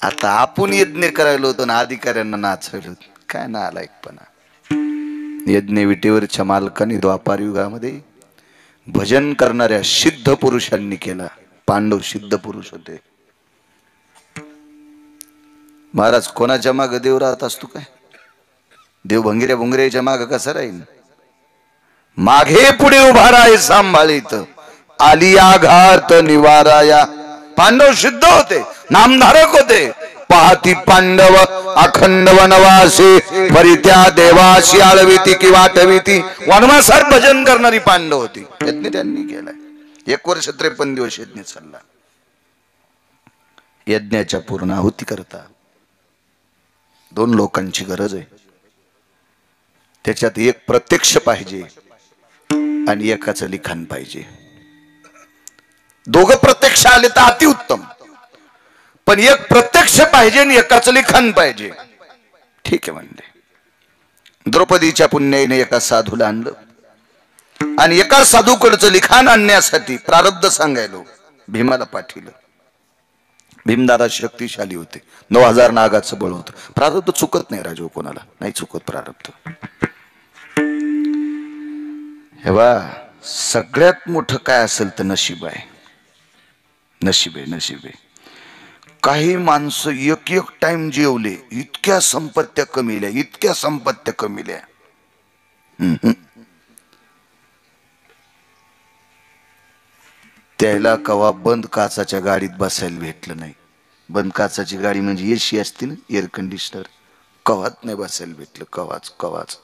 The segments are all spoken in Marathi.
आता आपण यज्ञ करायला होतो ना अधिकाऱ्यांना नाचवलं काय ना आलायकपणा. यज्ञ विटेवरच्या मालकाने द्वापार युगामध्ये भजन करणाऱ्या सिद्ध पुरुषांनी केला. पांडव सिद्ध पुरुष होते. महाराज कोणाच्या माग देव राहत असतो काय? देव भंगिऱ्या भुंगऱ्याच्या माग कसा राहील? मागे पुढे उभा राहे सांभाळीत आली आघात निवाराया. पांडव सिद्ध होते, नामधारक होते. पाहती पांडव अखंड वनवासी परित्या देवाशी आळविती की वाटविती. वनवासात भजन करणारी पांडव होती. यज्ञ त्यांनी केलाय. 1 वर्ष 53 दिवस यज्ञ चालला. यज्ञाच्या पूर्ण आहुती करता 2 लोकांची गरज आहे. त्याच्यात एक प्रत्यक्ष पाहिजे आणि एकाचं लिखाण पाहिजे. दोघं प्रत्यक्ष आले तर अतिउत्तम, पण एक प्रत्यक्ष पाहिजे आणि एकाचं लिखाण पाहिजे. ठीक आहे म्हणले. द्रौपदीच्या पुण्याईने एका साधूला आणलं आणि एका साधूकडचं लिखाण आणण्यासाठी प्रारब्ध सांगायलो भीमाला पाठवलं. भीमदादा शक्तिशाली होते. 9000 नागाचं बळ होतं. प्रारब्ध चुकत नाही राजू, कोणाला नाही चुकत प्रारब्ध. हे बा सगळ्यात मोठं काय असेल तर नशीब आहे. नशीब आहे, नशीब आहे. काही माणसं एक टाइम जेवले, इतक्या संपत्त्या कमील्या, इतक्या संपत्त्या कमील्या. त्याला कवा बंद काचाच्या गाडीत बसायला भेटलं नाही. बंद काचाची गाडी म्हणजे एसी असते ना, एअर कंडिशनर, कवाच नाही बसायला भेटलं. कवाच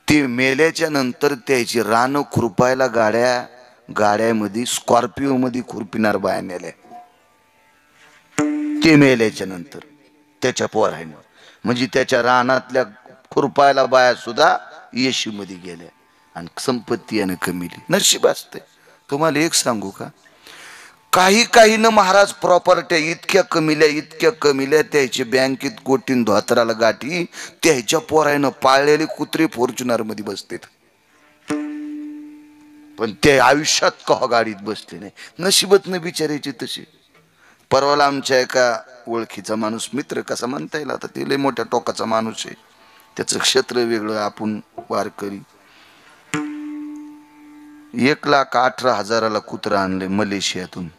ते मेल्याच्या नंतर त्याची रान खुरपायला गाड्यामध्ये स्कॉर्पिओ मध्ये खुरपिनार बाया नेल्या. ते मेल्याच्या नंतर त्याच्या पोरानं, म्हणजे त्याच्या रानातल्या खुरपायला बाया सुद्धा एसी मध्ये गेल्या आणि संपत्ती यानं कमीली. नशीब असते. तुम्हाला एक सांगू का, काही न महाराज प्रॉपर्ट्या इतक्या कमील्या त्याची बँकेत कोटीन धोत्राला गाठी. त्याच्या पोरानं पाळलेले कुत्रे फॉर्च्युनर मध्ये बसतात, पण ते आयुष्यात कवा गाडीत बसले नाही. नशीबत न बिचारायची तशी. परवाला आमच्या एका ओळखीचा माणूस, मित्र कसा म्हणता येईल आता, ते लय मोठ्या टोकाचा माणूस आहे, त्याचं क्षेत्र वेगळं, आपण वारकरी. 1,18,000 कुत्रा आणले मलेशियातून.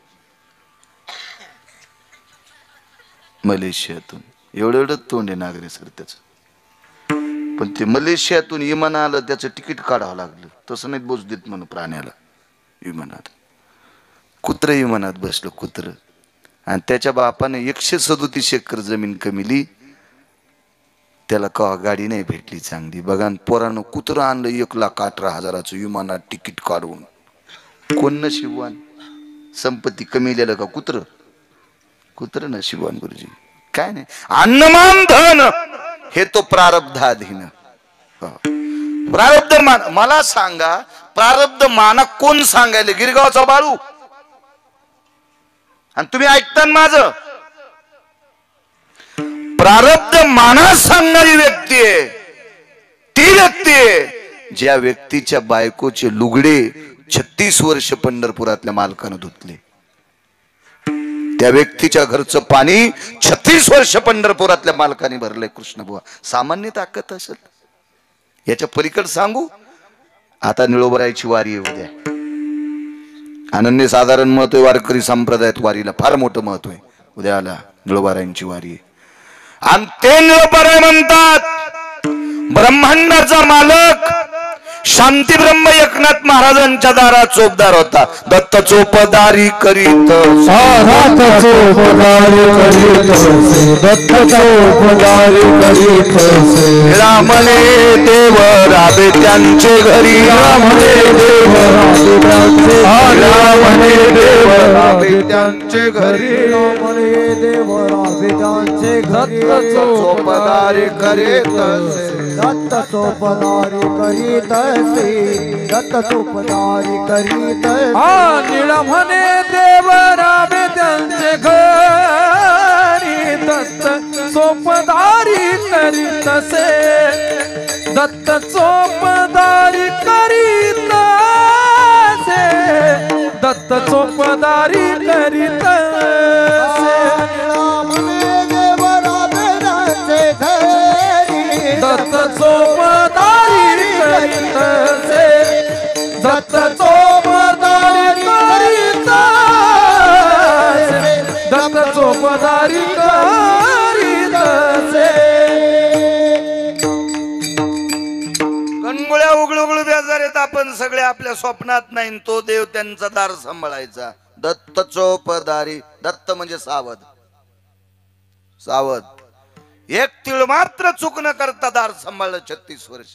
एवढं तोंड आहे नागरे सर त्याचं. पण ते मलेशियातून विमान आलं, त्याचं तिकीट काढावं लागलं. तसं नाही बोच देत म्हणून प्राण्याला विमानात. कुत्र विमानात बसलं कुत्र, आणि त्याच्या बापाने 137 एकर जमीन कमीली. त्याला कवा गाडी नाही भेटली चांगली. बघा पोरानं कुत्र आणलं 1,18,000 विमानात तिकीट काढून. कोण नशिबवान? संपत्ती कमीलेलं का कुत्र नशिबवान गुरुजी? काय नाही. अन्नमान धन हे तो प्रारब्धाधीन. प्रारब्ध मान. मला सांगा, प्रारब्ध माना कोण सांगायले? गिरगावचा बाळू. आणि तुम्ही ऐकता माझं? प्रारब्ध माना सांगणारी व्यक्ती आहे ती व्यक्ती आहे ज्या व्यक्तीच्या बायकोचे लुगडे 36 वर्ष पंढरपुरातल्या मालकानं धुतले. त्या व्यक्तीच्या घरचं पाणी 36 वर्ष पंढरपुरातल्या मालकाने भरलंय. कृष्णबुवा सामान्य ताकद असेल. याच्या पलीकडे सांगू, आता निळोबरायची वारी आहे उद्या. अनन्य साधारण महत्व आहे वारकरी संप्रदायात. वारीला फार मोठं महत्व आहे. उद्या आला निळोबारायांची वारी आहे. आणि ते निळोबाराय म्हणतात ब्रह्मांडाचा मालक शांती ब्रह्म एकनाथ महाराजांच्या दारात चोपदार होता. दत्त चोपदारी करीत, दत्त चोपदारी करीत, रामने देव राबे त्यांचे घरी. रामने देव राबे त्यांचे घरी. दत्त चोपदारी करीत, दत्त चोपदारी करीत, दत्त चोपदारी करीत. निळा म्हणे देव राबे त्यांचे घरी. दत्त चोपदारी करीत से, दत्त चोपदारी करीत से, दत्त चोपदारी करीत से. बाबन सगळे आपल्या स्वप्नात नाही, तो देव त्यांचा दार सांभाळायचा. दत्त चोपदारी, दत्त म्हणजे सावध. सावध, एक तीळ मात्र चूक न करता दार सांभाळलं 36 वर्ष.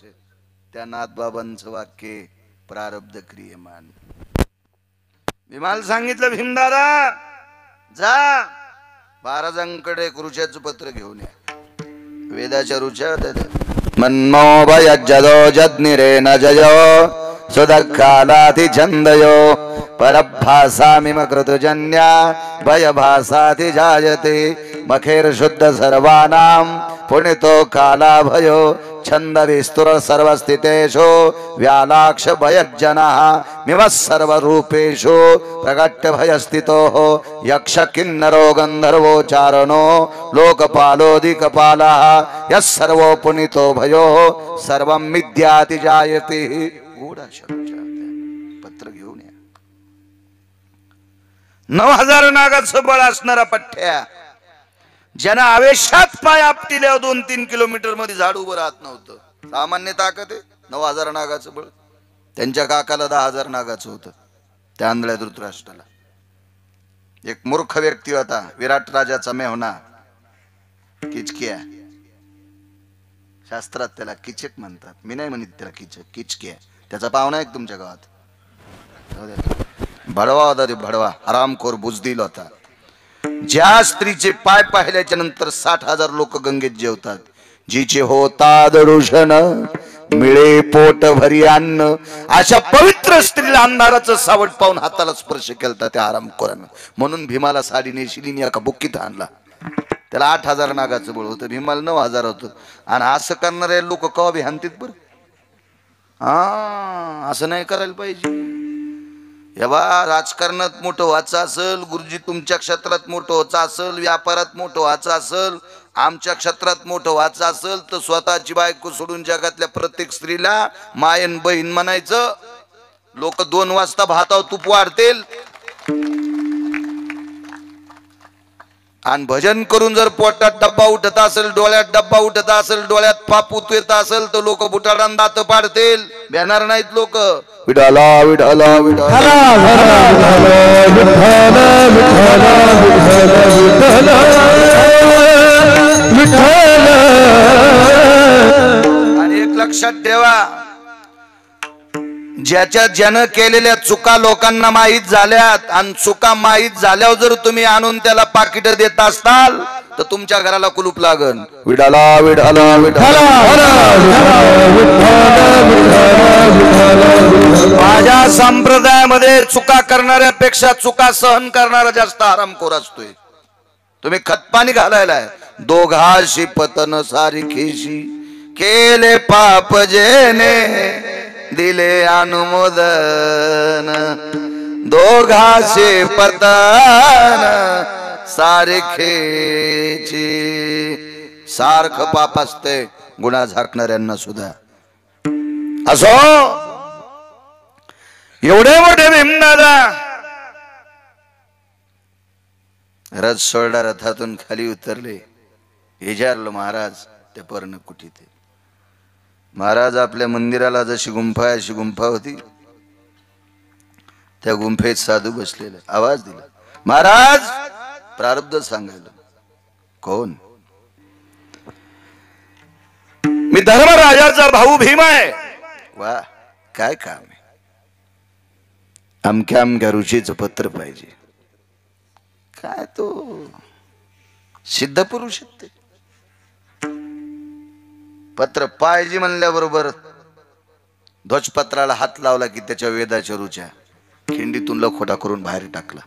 त्या नाथबाबांचं वाक्य प्रारब्ध क्रियमान. विमाल सांगितलं, भीमदादा जा महाराजांकडे एक ऋषाचं पत्र घेऊन या. वेदाच्या ऋषा मन्मो भयजदो जज्ञिरे न जयो सुदक्खालाति छन्दयो परभासामिम कृतजन्या भयभासाति जायते मखेर शुद्ध सर्वानां पुनितो काला भयो छंद विस्तुर सर्वस्थितेषु व्यालाक्ष भयज्जनः मिमः सर्वरूपेषु प्रकट्य भयस्थितो यक्ष किन्नरो गंधर्वो चारणो लोकपालोदिकपालः यः सर्वो पुनितो भयो सर्वं मिथ्याति जायते. गोडा शब्द पत्र घेऊन या. 9000 नागाचं बळ असणारा पठ्ठ्या, ज्यांना आवेशात पाय आपटिल्यावर 2-3 किलोमीटर मध्ये झाड उभं राहत नव्हतं. सामान्य ताकद आहे 9000 नागाचं बळ. त्यांच्या काकाला 10,000 नागाचं होतं, त्या आंधळ्या धृतराष्ट्राला. एक मूर्ख व्यक्ती होता, विराट राजाचा मेहुणा किचकिया. शास्त्रात त्याला किचक म्हणतात, मी नाही म्हणत त्याला किचक, किचकिया. त्याचा पाहुणा एक तुमच्या गावात भडवा होता. ते भडवा आरामखोर बुजदिल होता. ज्या स्त्रीचे पाय पाहिल्याच्या नंतर 60,000 लोक गंगेत जेवतात, जिचे होता दडूषण मिळे पोट भरी अन्न, अशा पवित्र स्त्रीला अंधाराचं सावट पाहून हाताला स्पर्श केलता त्या आरामखोरानं. म्हणून भीमाला साडी नेशिली, एका बुक्कीत आणला. त्याला 8,000 नागाचं बळ होतं, भीमाला 9,000 होतं. आणि असं करणारे लोक कवा बी हाणतील बरं. असं नाही करायला पाहिजे. एव्हा राजकारणात मोठं व्हायचं असेल, गुरुजी तुमच्या क्षेत्रात मोठं व्हायचं असेल, व्यापारात मोठं व्हायचं असेल, आमच्या क्षेत्रात मोठं व्हायचं असेल, तर स्वतःची बायको सोडून जगातल्या प्रत्येक स्त्रीला मायन बहीण म्हणायचं. लोक 2 वाजता भातावर तूप वाढतील. आणि भजन करून जर पोटात डब्बा उठत असेल, डोळ्यात डब्बा उठत असेल, डोळ्यात पाप उतरत असेल, तर लोक बुटाडान दात पाडतील. भेणार नाहीत लोक. विठाला विठाला विठाला आणि एक लक्षात ठेवा, ज्यानं केलेल्या चुका लोकांना माहीत झाल्यात, आणि चुका माहीत झाल्यावर जर तुम्ही आणून त्याला पाकिट देत असताल तर तुमच्या घराला कुलूप लागन. विठाला विठाला विठाला. माझ्या संप्रदायामध्ये चुका करणाऱ्यापेक्षा चुका सहन करणारा जास्त आरामखोर असतोय. तुम्ही खतपाणी घालायला दोघाशी पतन सारिखीशी केले पाप जेने दिले अनुमोदन, दोघाशी पतन सारखेची. सारखं पाप असते गुन्हा झाकणाऱ्यांना सुद्धा. असो एवढे मोठे भीमदादा रथ सोडला, रथातून खाली उतरले. विचारलं महाराज त्या पर्णकुटीत. महाराज आपल्या मंदिराला जशी गुंफा आहे अशी गुंफा होती. त्या गुंफेत साधू बसलेला. आवाज दिला, महाराज प्रारब्ध सांगायला. कोण? मी धर्मराजाचा भाऊ भीम आहे. वा, काय काम आहे? अमक्या अमक्या ऋषीचं पत्र पाहिजे. काय तो सिद्ध पुरुष ते पत्र पाहिजे म्हणल्याबरोबर ध्वजपत्राला हात लावला की त्याच्या वेदाच्या रुच्या खिंडीतून लखोटा करून बाहेर टाकला.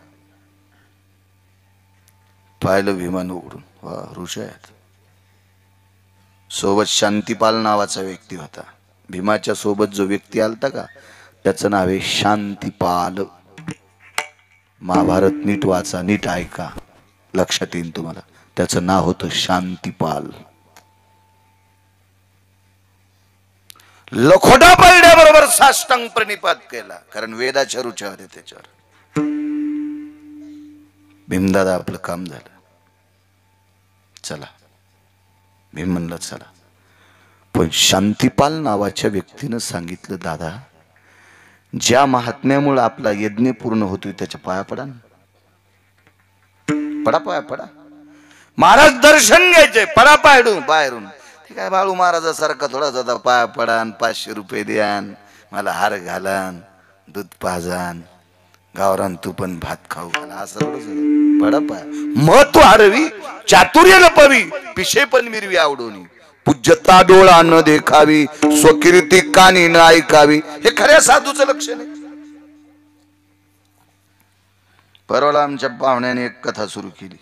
पाहिलं भीमान उघडून, वा ऋषी आहेत. सोबत शांतिपाल नावाचा व्यक्ती होता. भीमाच्या सोबत जो व्यक्ती आलता का त्याचं नाव आहे शांतिपाल. महाभारत नीट वाचा, नीट ऐका, लक्षात येईल तुम्हाला. त्याचं नाव होतं शांतिपाल. लखोटा पडल्याबरोबर साष्टांग प्रणिपात केला, कारण वेदाच्या रुच्या होत्या त्याच्यावर. भीमदादा आपलं काम झालं, चला. भीम म्हणलं चला. पण शांतिपाल नावाच्या व्यक्तीनं सांगितलं, दादा ज्या महात्म्यामुळे आपला यज्ञ पूर्ण होतोय त्याच्या पाया पडा ना, पडा पाया पडा. महाराज दर्शन घ्यायचे, पडा पायडून बाहेरून. ते काय बाळू महाराजासारखा थोडा जाता पाया पडान, 500 रुपये द्यान, मला हार घालान, दूध पाजान, गावरान तूपन भात खाऊ घाला, असं पडा पाया. महत्व हरवी, चातुर्य लपवी, पिशे पण मिरवी आवडोनी, पूज्यता डोळा न देखावी, स्वकीर्ती कानी न ऐकावी. हे खऱ्या साधूचं लक्षण आहे. परवाला आमच्या पाहुण्याने एक कथा सुरू केली.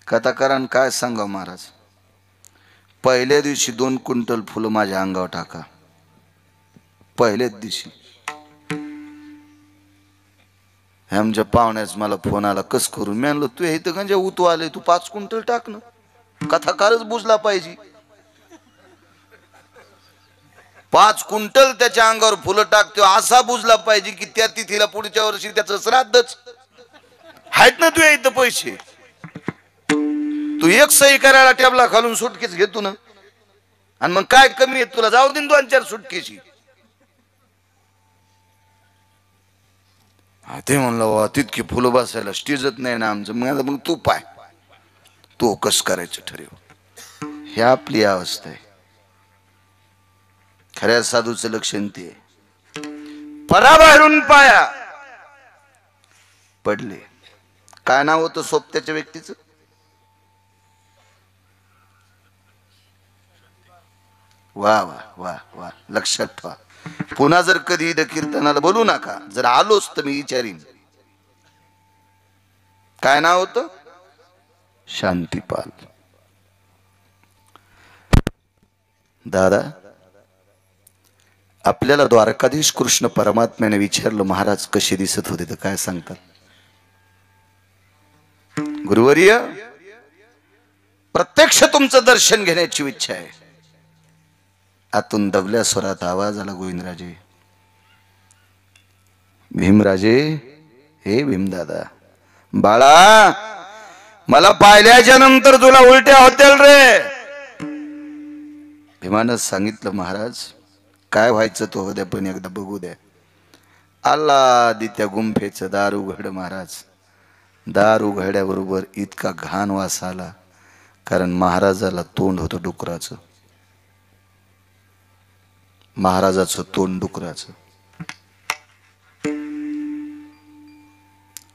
कथाकारान काय सांगा महाराज, पहिल्या दिवशी 2 क्विंटल फुलं माझ्या अंगावर टाका, पहिल्याच दिवशी. आमच्या पाहुण्याच मला फोन आला, कस करून. मी म्हणलो, तू इथं गंजा उतू आले, तू 5 क्विंटल टाक ना. कथाकारच बुजला पाहिजे. 5 क्विंटल त्याच्या अंगावर फुलं टाकतो असा बुजला पाहिजे की त्या तिथीला पुढच्या वर्षी त्याचं श्राद्धच. आहेत ना तुझ्या इथं पैसे, तू एक सही करायला टेबला खालून सुटकेस घेतो ना, आणि मग काय कमी आहे तुला, जाऊ दे 2-4 सुटकेशी. ते म्हणलं, तितकी फुलं बसायला स्टेजच नाही ना आमचं. मग तू पाय, तू कस करायचं ठरव. हे आपली अवस्था आहे. खऱ्या साधूचं लक्षण ते. पराबाहेरून पाया पडले. काय नाव होतं सोबत्याच्या व्यक्तीचं? वा वा वा वा, लक्षात ठेवा. पुन्हा जर कधी इथं कीर्तनाला बोलू नका, जर आलोच तर मी विचारीन. काय नाव होतं? शांतीपाल. दादा, आपल्याला द्वारकाधीश कृष्ण परमात्म्याने विचारलं, महाराज कसे दिसत होते, तर काय सांगतात? गुरुवर्य, प्रत्यक्ष तुमचं दर्शन घेण्याची इच्छा आहे. आतून दबल्या स्वरात आवाज आला, गोविंदराजे, भीमराजे, हे भीमदादा, बाळा, मला पाहिल्याच्या नंतर तुला उलट्या होतील रे. भीमानं सांगितलं, महाराज काय व्हायचं तो उद्या, पण एकदा बघू द्या. आला त्या गुंफेचं दार उघड. महाराज दार उघड्याबरोबर इतका घाण वास आला, कारण महाराजाला तोंड होतं डुकराचं. महाराजाचं तोंड डुकराचं.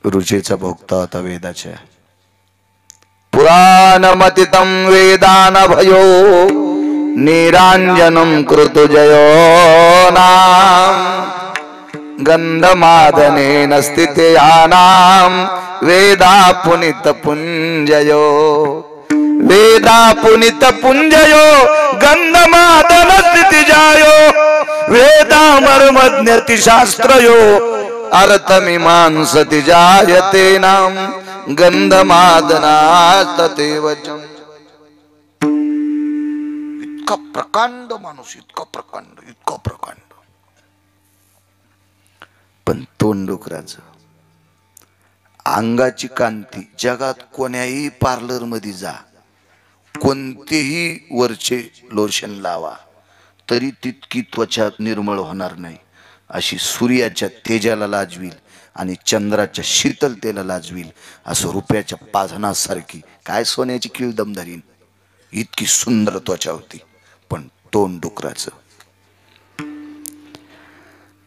रुचेचा भोगता होता वेदाच्या. पुराण मतितम वेदान भयो निरांजनम कृतुजयो नाम गंधमादनेन स्थितयानाम वेदा पुनित पुंजयो. वेदा पुनित पुंजयो गंधमादन स्थितिजायो. वेदा मर्मज्ञति शास्त्रयो अर्थमीमांसति जायते नाम गंधमादनास्ततेवचम्. इतका प्रकांड माणूस, इतका प्रकांड, इतका प्रकांड, पण तोंड डुकराचं. अंगाची कांती. जगात कोण्याही पार्लर मध्ये जा, कोणतेही वरचे लोशन लावा, तरी तितकी त्वचा निर्मळ होणार नाही. अशी सूर्याच्या तेजाला लाजवील आणि चंद्राच्या शीतलतेला लाजवील असं रुपयाच्या पाझनासारखी, काय सोन्याची किळ दमदारीन, इतकी सुंदर त्वचा होती, पण तोंड डुकराचं.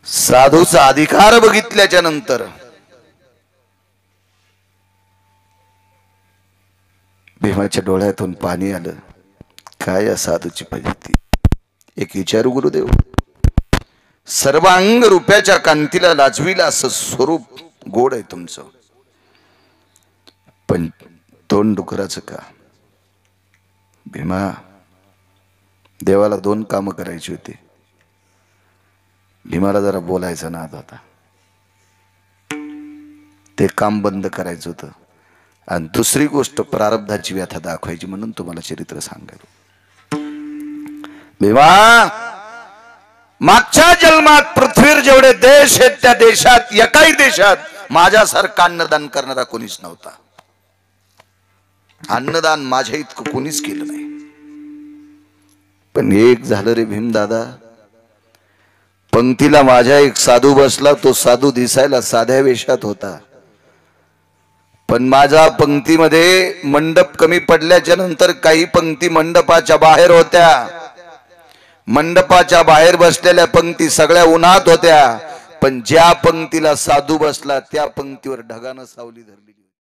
साधूचा अधिकार बघितल्याच्या नंतर भीमाच्या डोळ्यातून पाणी आलं. काय या साधूची फजिती. एक विचारू गुरुदेव, सर्वांग रुपयाच्या कांतीला लाजवील असं स्वरूप गोड आहे तुमचं, पण तोंड डुकराचं का? भीमा, देवाला 2 कामं करायची होती. भीमाला जरा बोलायचा नाद होता, ते काम बंद करायचं होतं, आणि दुसरी गोष्ट प्रारब्धाची व्यथा दाखवायची, म्हणून तुम्हाला चरित्र सांगायला. भीमा, मागच्या जन्मात पृथ्वीवर जेवढे देश आहेत त्या देशात एकाही देशात माझ्यासारखा अन्नदान करणारा कोणीच नव्हता. अन्नदान माझ्या इतकं कोणीच केलं नाही. पण एक झालं रे भीमदादा, पंक्तीला माझ्या एक साधू बसला. तो साधू दिसायला साध्या वेशात होता, पण माझ्या पंक्तीमध्ये मंडप कमी पडल्याच्या नंतर काही पंक्ती मंडपाच्या बाहेर होत्या. मंडपाच्या बाहेर बसलेल्या पंक्ती सगळ्या उन्हात होत्या, पण ज्या पंक्तीला साधू बसला त्या पंक्तीवर ढगानं सावली धरली.